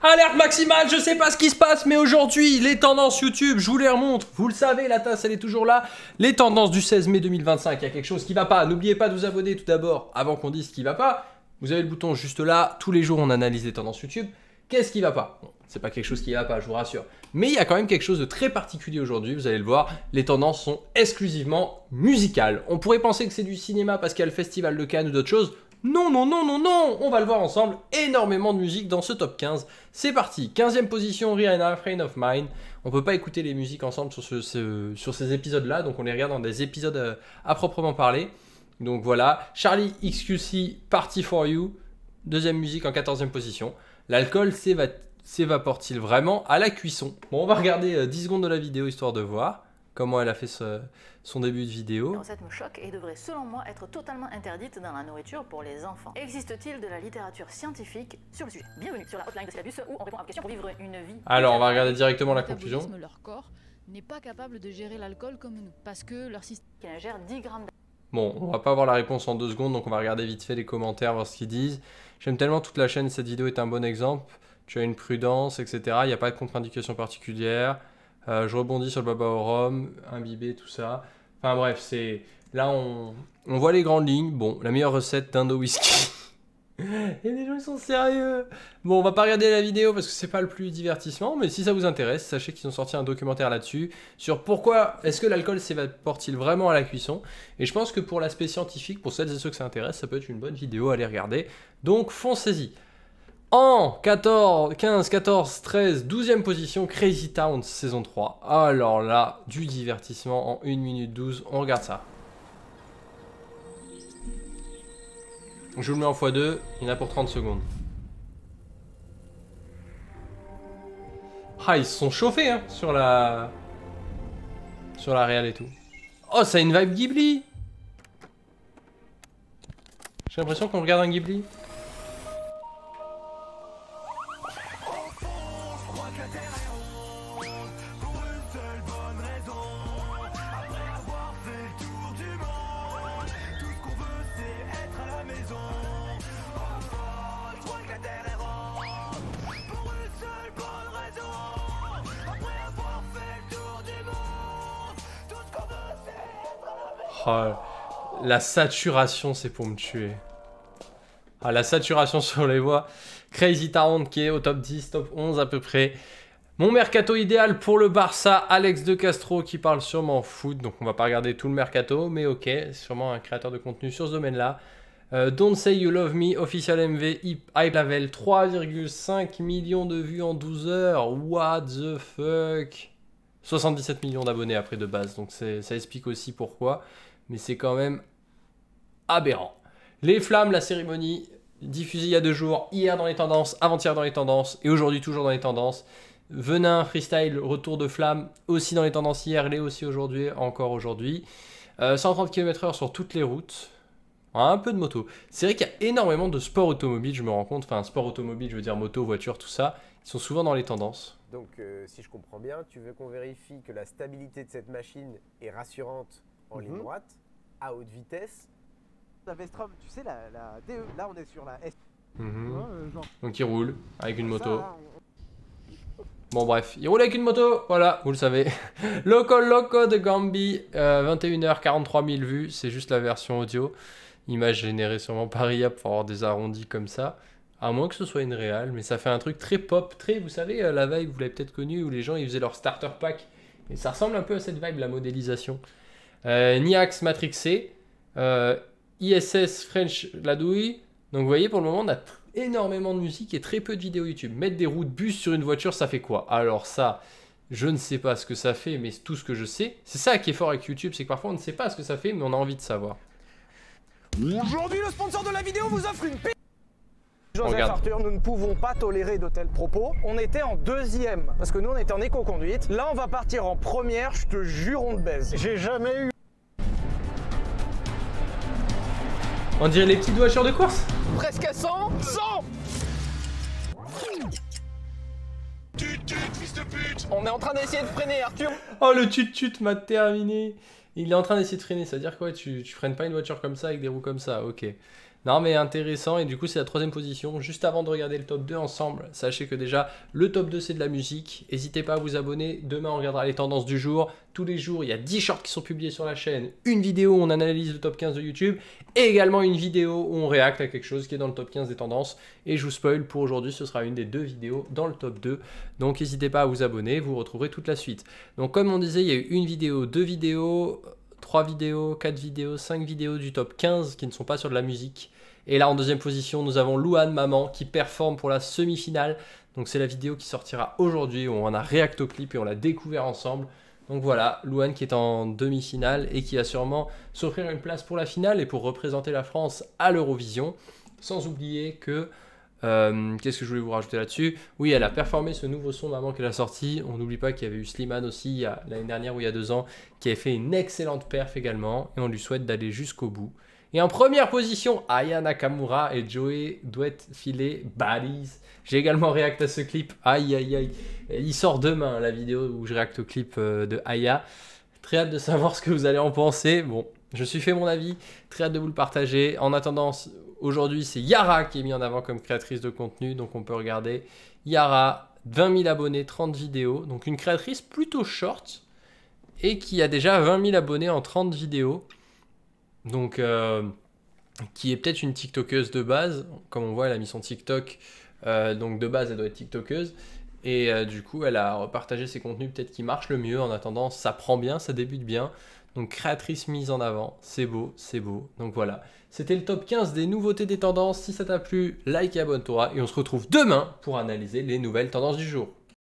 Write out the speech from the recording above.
Alerte maximale, je sais pas ce qui se passe, mais aujourd'hui, les tendances YouTube, je vous les remontre. Vous le savez, la tasse, elle est toujours là. Les tendances du 16 mai 2025, il y a quelque chose qui va pas. N'oubliez pas de vous abonner tout d'abord, avant qu'on dise ce qui va pas. Vous avez le bouton juste là. Tous les jours, on analyse les tendances YouTube. Qu'est-ce qui va pas? Bon, c'est pas quelque chose qui va pas, je vous rassure. Mais il y a quand même quelque chose de très particulier aujourd'hui, vous allez le voir. Les tendances sont exclusivement musicales. On pourrait penser que c'est du cinéma parce qu'il y a le festival de Cannes ou d'autres choses. Non, non, non, non, non, on va le voir ensemble, énormément de musique dans ce top 15. C'est parti, 15e position, Rihanna, Friend of Mine. On peut pas écouter les musiques ensemble sur ces épisodes-là, donc on les regarde dans des épisodes à proprement parler. Donc voilà, Charlie XQC, Party for You, deuxième musique en 14e position. L'alcool s'évapore-t-il vraiment à la cuisson? Bon, on va regarder 10 secondes de la vidéo histoire de voir comment elle a fait son début de vidéo. La recette me choque et devrait selon moi être totalement interdite dans la nourriture pour les enfants. Existe-t-il de la littérature scientifique sur le sujet? Bienvenue sur la hotline de Syllabus où on répond à vos questions pour vivre une vie. Alors on va regarder directement la conclusion. Leur corps n'est pas capable de gérer l'alcool comme nous parce que leur système qui ingère 10 grammes d'alcool. Bon, on va pas avoir la réponse en 2 secondes, donc on va regarder vite fait les commentaires, voir ce qu'ils disent. J'aime tellement toute la chaîne, cette vidéo est un bon exemple. Tu as une prudence, etc. Il n'y a pas de contre-indication particulière. Je rebondis sur le baba au rhum, imbibé, tout ça. Enfin bref, c'est là on voit les grandes lignes. Bon, la meilleure recette d'Indo Whisky. Et les gens ils sont sérieux. Bon, on va pas regarder la vidéo parce que c'est pas le plus divertissement, mais si ça vous intéresse, sachez qu'ils ont sorti un documentaire là-dessus sur pourquoi est-ce que l'alcool s'évapore-t-il vraiment à la cuisson. Et je pense que pour l'aspect scientifique, pour celles et ceux que ça intéresse, ça peut être une bonne vidéo à aller regarder. Donc foncez-y. En 14, 15, 14, 13, 12e position, Crazy Town saison 3. Alors là, du divertissement en 1 minute 12, on regarde ça. Je vous le mets en x2, il y en a pour 30 secondes. Ah, ils se sont chauffés hein, sur la réal et tout. Oh, ça a une vibe Ghibli. J'ai l'impression qu'on regarde un Ghibli. Oh, la saturation, c'est pour me tuer. Ah, la saturation sur les voix. Crazy Town qui est au top 10, top 11 à peu près. Mon mercato idéal pour le Barça, Alex De Castro qui parle sûrement foot. Donc on va pas regarder tout le mercato, mais ok, sûrement un créateur de contenu sur ce domaine-là. Don't Say You Love Me, Official MV, Hype Level, 3,5 millions de vues en 12 heures. What the fuck? 77 millions d'abonnés après de base, donc ça explique aussi pourquoi. Mais c'est quand même aberrant. Les Flammes, la cérémonie, diffusée il y a 2 jours, hier dans les tendances, avant-hier dans les tendances, et aujourd'hui toujours dans les tendances. Venin, freestyle, retour de Flamme, aussi dans les tendances hier, il est aussi aujourd'hui, encore aujourd'hui. 130 km/h sur toutes les routes. Un peu de moto. C'est vrai qu'il y a énormément de sport automobile, je me rends compte. Enfin, sport automobile, je veux dire moto, voiture, tout ça. Ils sont souvent dans les tendances. Donc, si je comprends bien, tu veux qu'on vérifie que la stabilité de cette machine est rassurante en ligne droite, à haute vitesse. La Vestrom, tu sais, la DE, là on est sur la S. Donc il roule avec une moto. Bon bref, il roule avec une moto, voilà, vous le savez. Loco Loco de Gambi, 21h, 43 000 vues, c'est juste la version audio. Image générée sûrement par IA pour avoir des arrondis comme ça. À moins que ce soit une réal, mais ça fait un truc très pop, très, vous savez, la vibe, vous l'avez peut-être connu, où les gens ils faisaient leur starter pack. Et ça ressemble un peu à cette vibe, la modélisation. Niax Matrixé, ISS French Ladouille. Donc vous voyez, pour le moment, on a énormément de musique et très peu de vidéos YouTube. Mettre des roues de bus sur une voiture, ça fait quoi? Alors ça, je ne sais pas ce que ça fait, mais tout ce que je sais, c'est ça qui est fort avec YouTube, c'est que parfois on ne sait pas ce que ça fait, mais on a envie de savoir. Aujourd'hui, le sponsor de la vidéo vous offre une Joseph Regarde. Arthur, nous ne pouvons pas tolérer de tels propos. On était en 2e, parce que nous on était en éco-conduite. Là on va partir en première, je te jure on te baise. J'ai jamais eu... On dirait les petites voitures de course. Presque à 100 On est en train d'essayer de freiner Arthur. Oh, le tut-tut m'a terminé. Il est en train d'essayer de freiner, c'est-à-dire quoi? Tu freines pas une voiture comme ça avec des roues comme ça, ok. Non mais intéressant, et du coup c'est la 3e position. Juste avant de regarder le top 2 ensemble, sachez que déjà le top 2 c'est de la musique. N'hésitez pas à vous abonner, demain on regardera les tendances du jour. Tous les jours il y a 10 shorts qui sont publiés sur la chaîne, une vidéo où on analyse le top 15 de YouTube, et également une vidéo où on réacte à quelque chose qui est dans le top 15 des tendances. Et je vous spoil, pour aujourd'hui ce sera une des 2 vidéos dans le top 2. Donc n'hésitez pas à vous abonner, vous retrouverez toute la suite. Donc comme on disait, il y a eu une vidéo, 2 vidéos, 3 vidéos, 4 vidéos, 5 vidéos du top 15 qui ne sont pas sur de la musique. Et là en 2e position nous avons Louane Maman qui performe pour la semi-finale. Donc c'est la vidéo qui sortira aujourd'hui où on a réact au clip et on l'a découvert ensemble. Donc voilà, Louane qui est en demi-finale et qui va sûrement s'offrir une place pour la finale et pour représenter la France à l'Eurovision. Sans oublier que... qu'est-ce que je voulais vous rajouter là-dessus? Oui, elle a performé ce nouveau son Maman qu'elle a sorti. On n'oublie pas qu'il y avait eu Slimane aussi l'année dernière ou il y a 2 ans qui avait fait une excellente perf également. Et on lui souhaite d'aller jusqu'au bout. Et en première position, Aya Nakamura et Joey Duet-Filet Baddies. J'ai également réacté à ce clip. Aïe aïe aïe. Il sort demain la vidéo où je réacte au clip de Aya. Très hâte de savoir ce que vous allez en penser. Bon, je suis fait mon avis. Très hâte de vous le partager. En attendant, aujourd'hui c'est Yara qui est mis en avant comme créatrice de contenu. Donc on peut regarder Yara, 20 000 abonnés, 30 vidéos. Donc une créatrice plutôt short. Et qui a déjà 20 000 abonnés en 30 vidéos. Donc, qui est peut-être une TikTokeuse de base. Comme on voit, elle a mis son TikTok. Donc, de base, elle doit être TikTokeuse. Et du coup, elle a repartagé ses contenus peut-être qui marchent le mieux. En attendant, ça prend bien, ça débute bien. Donc, créatrice mise en avant. C'est beau, c'est beau. Donc, voilà. C'était le top 15 des nouveautés des tendances. Si ça t'a plu, like et abonne-toi. Et on se retrouve demain pour analyser les nouvelles tendances du jour.